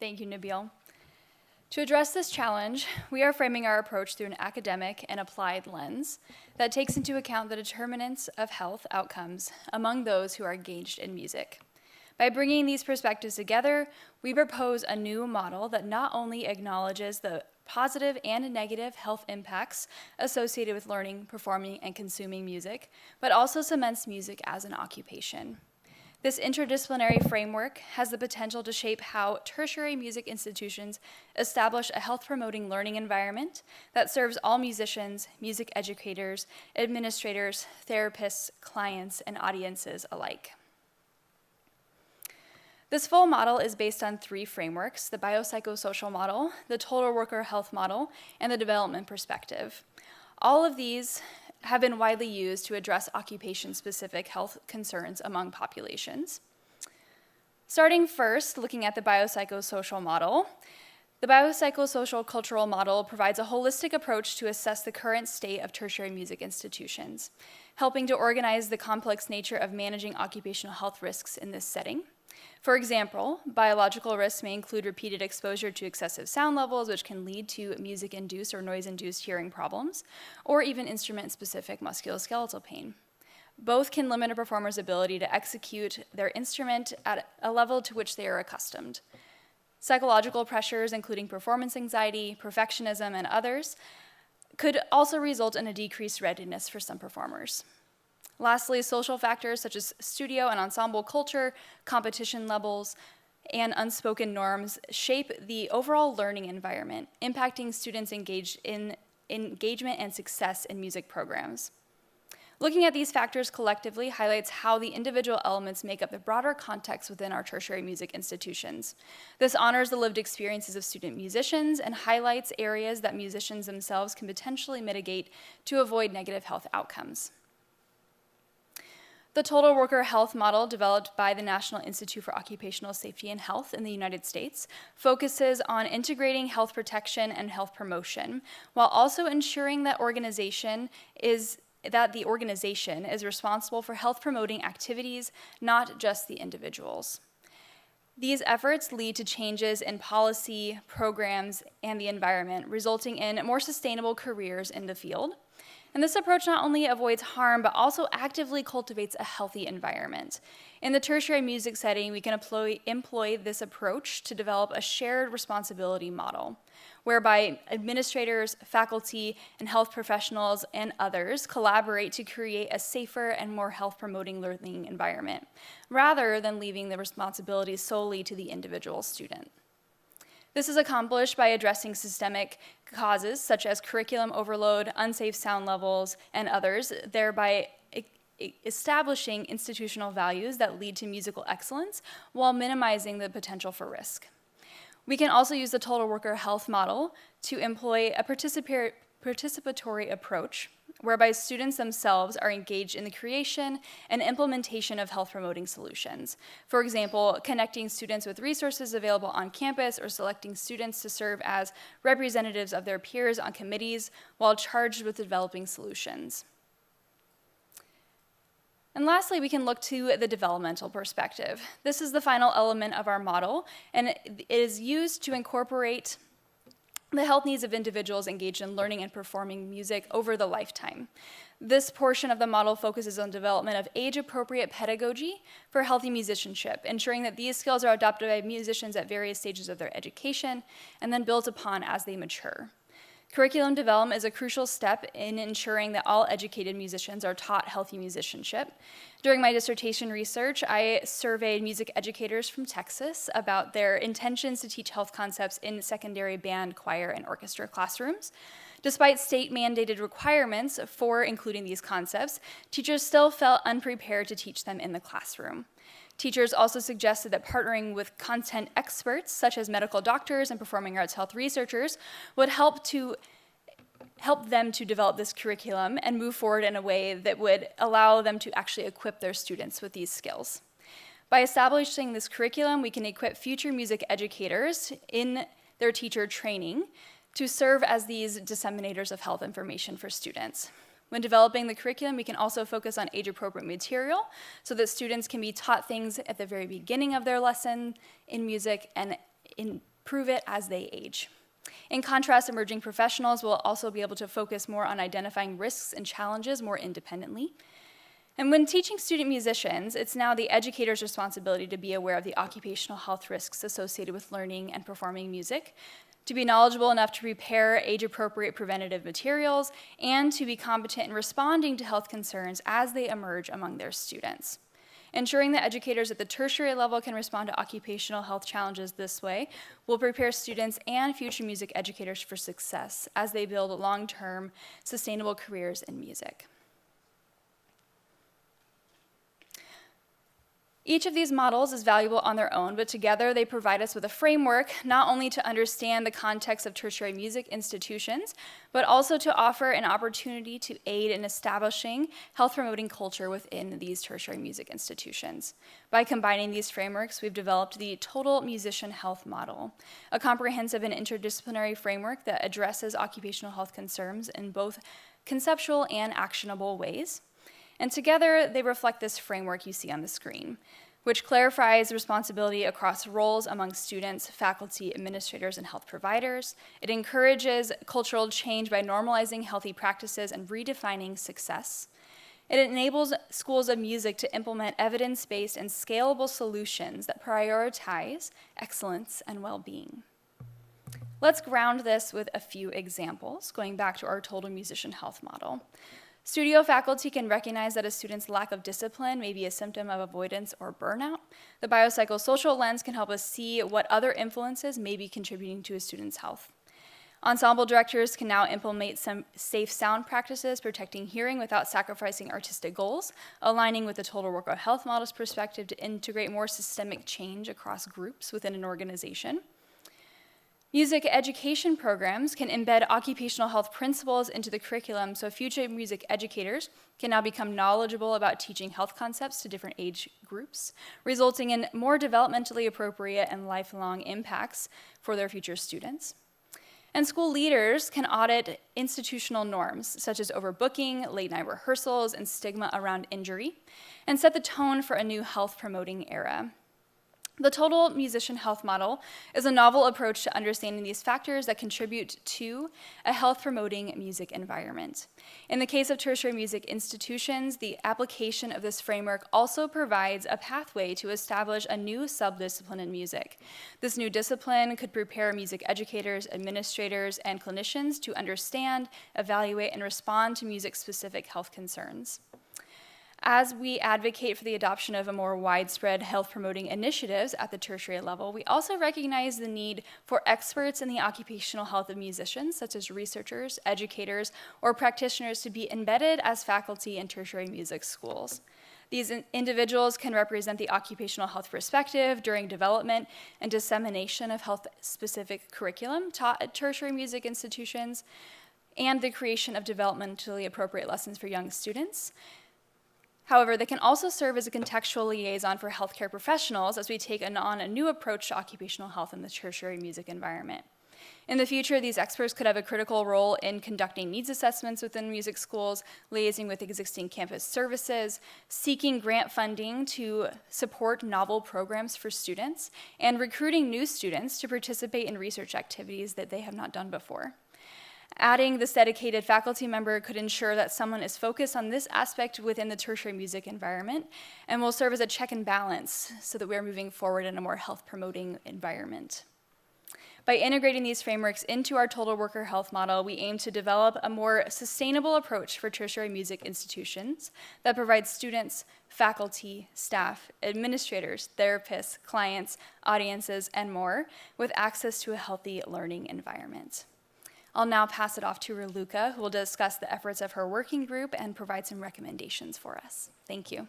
Thank you, Nabil. To address this challenge, we are framing our approach through an academic and applied lens that takes into account the determinants of health outcomes among those who are engaged in music. By bringing these perspectives together, we propose a new model that not only acknowledges the positive and negative health impacts associated with learning, performing, and consuming music, but also cements music as an occupation. This interdisciplinary framework has the potential to shape how tertiary music institutions establish a health-promoting learning environment that serves all musicians, music educators, administrators, therapists, clients, and audiences alike. This full model is based on 3 frameworks: the biopsychosocial model, the total worker health model, and the development perspective. All of these have been widely used to address occupation-specific health concerns among populations. Starting first, looking at the biopsychosocial model, the biopsychosocial cultural model provides a holistic approach to assess the current state of tertiary music institutions, helping to organize the complex nature of managing occupational health risks in this setting. For example, biological risks may include repeated exposure to excessive sound levels, which can lead to music-induced or noise-induced hearing problems, or even instrument-specific musculoskeletal pain. Both can limit a performer's ability to execute their instrument at a level to which they are accustomed. Psychological pressures, including performance anxiety, perfectionism, and others, could also result in a decreased readiness for some performers. Lastly, social factors such as studio and ensemble culture, competition levels, and unspoken norms shape the overall learning environment, impacting students' engagement and success in music programs. Looking at these factors collectively highlights how the individual elements make up the broader context within our tertiary music institutions. This honors the lived experiences of student musicians and highlights areas that musicians themselves can potentially mitigate to avoid negative health outcomes. The total worker health model, developed by the National Institute for Occupational Safety and Health in the United States, focuses on integrating health protection and health promotion, while also ensuring that the organization is responsible for health promoting activities, not just the individuals. These efforts lead to changes in policy, programs, and the environment, resulting in more sustainable careers in the field. And this approach not only avoids harm, but also actively cultivates a healthy environment. In the tertiary music setting, we can employ this approach to develop a shared responsibility model, whereby administrators, faculty, and health professionals and others collaborate to create a safer and more health-promoting learning environment, rather than leaving the responsibilities solely to the individual student. This is accomplished by addressing systemic causes such as curriculum overload, unsafe sound levels, and others, thereby establishing institutional values that lead to musical excellence while minimizing the potential for risk. We can also use the total worker health model to employ a participatory approach, whereby students themselves are engaged in the creation and implementation of health-promoting solutions. For example, connecting students with resources available on campus or selecting students to serve as representatives of their peers on committees while charged with developing solutions. And lastly, we can look to the developmental perspective. This is the final element of our model, and it is used to incorporate the health needs of individuals engaged in learning and performing music over the lifetime. This portion of the model focuses on development of age-appropriate pedagogy for healthy musicianship, ensuring that these skills are adopted by musicians at various stages of their education and then built upon as they mature. Curriculum development is a crucial step in ensuring that all educated musicians are taught healthy musicianship. During my dissertation research, I surveyed music educators from Texas about their intentions to teach health concepts in secondary band, choir, and orchestra classrooms. Despite state-mandated requirements for including these concepts, teachers still felt unprepared to teach them in the classroom. Teachers also suggested that partnering with content experts, such as medical doctors and performing arts health researchers, would help them to develop this curriculum and move forward in a way that would allow them to actually equip their students with these skills. By establishing this curriculum, we can equip future music educators in their teacher training to serve as these disseminators of health information for students. When developing the curriculum, we can also focus on age-appropriate material so that students can be taught things at the very beginning of their lesson in music and prove it as they age. In contrast, emerging professionals will also be able to focus more on identifying risks and challenges more independently. And when teaching student musicians, it's now the educator's responsibility to be aware of the occupational health risks associated with learning and performing music, to be knowledgeable enough to prepare age-appropriate preventative materials, and to be competent in responding to health concerns as they emerge among their students. Ensuring that educators at the tertiary level can respond to occupational health challenges this way will prepare students and future music educators for success as they build long-term, sustainable careers in music. Each of these models is valuable on their own, but together they provide us with a framework not only to understand the context of tertiary music institutions, but also to offer an opportunity to aid in establishing health-promoting culture within these tertiary music institutions. By combining these frameworks, we've developed the Total Musician Health Model, a comprehensive and interdisciplinary framework that addresses occupational health concerns in both conceptual and actionable ways. And together, they reflect this framework you see on the screen, which clarifies responsibility across roles among students, faculty, administrators, and health providers. It encourages cultural change by normalizing healthy practices and redefining success. It enables schools of music to implement evidence-based and scalable solutions that prioritize excellence and well-being. Let's ground this with a few examples, going back to our Total Musician Health Model. Studio faculty can recognize that a student's lack of discipline may be a symptom of avoidance or burnout. The biopsychosocial lens can help us see what other influences may be contributing to a student's health. Ensemble directors can now implement some safe sound practices, protecting hearing without sacrificing artistic goals, aligning with the Total Worker Health Model's perspective to integrate more systemic change across groups within an organization. Music education programs can embed occupational health principles into the curriculum so future music educators can now become knowledgeable about teaching health concepts to different age groups, resulting in more developmentally appropriate and lifelong impacts for their future students. And school leaders can audit institutional norms, such as overbooking, late-night rehearsals, and stigma around injury, and set the tone for a new health-promoting era. The Total Musician Health Model is a novel approach to understanding these factors that contribute to a health-promoting music environment. In the case of tertiary music institutions, the application of this framework also provides a pathway to establish a new subdiscipline in music. This new discipline could prepare music educators, administrators, and clinicians to understand, evaluate, and respond to music-specific health concerns. As we advocate for the adoption of a more widespread health-promoting initiatives at the tertiary level, we also recognize the need for experts in the occupational health of musicians, such as researchers, educators, or practitioners, to be embedded as faculty in tertiary music schools. These individuals can represent the occupational health perspective during development and dissemination of health-specific curriculum taught at tertiary music institutions, and the creation of developmentally appropriate lessons for young students. However, they can also serve as a contextual liaison for healthcare professionals as we take on a new approach to occupational health in the tertiary music environment. In the future, these experts could have a critical role in conducting needs assessments within music schools, liaising with existing campus services, seeking grant funding to support novel programs for students, and recruiting new students to participate in research activities that they have not done before. Adding this dedicated faculty member could ensure that someone is focused on this aspect within the tertiary music environment and will serve as a check and balance so that we're moving forward in a more health-promoting environment. By integrating these frameworks into our Total Worker Health Model, we aim to develop a more sustainable approach for tertiary music institutions that provides students, faculty, staff, administrators, therapists, clients, audiences, and more with access to a healthy learning environment. I'll now pass it off to Raluca, who will discuss the efforts of her working group and provide some recommendations for us. Thank you.